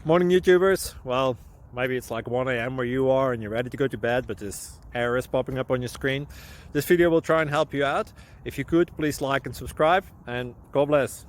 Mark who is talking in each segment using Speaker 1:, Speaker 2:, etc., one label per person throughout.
Speaker 1: Morning, YouTubers. Well, maybe it's like 1 a.m. where you are and you're ready to go to bed, but this error is popping up on your screen. This video will try and help you out. If you could, please like and subscribe, and God bless.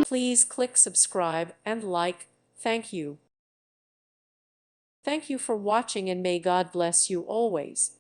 Speaker 2: Please click subscribe and like. Thank you. Thank you for watching, and may God bless you always.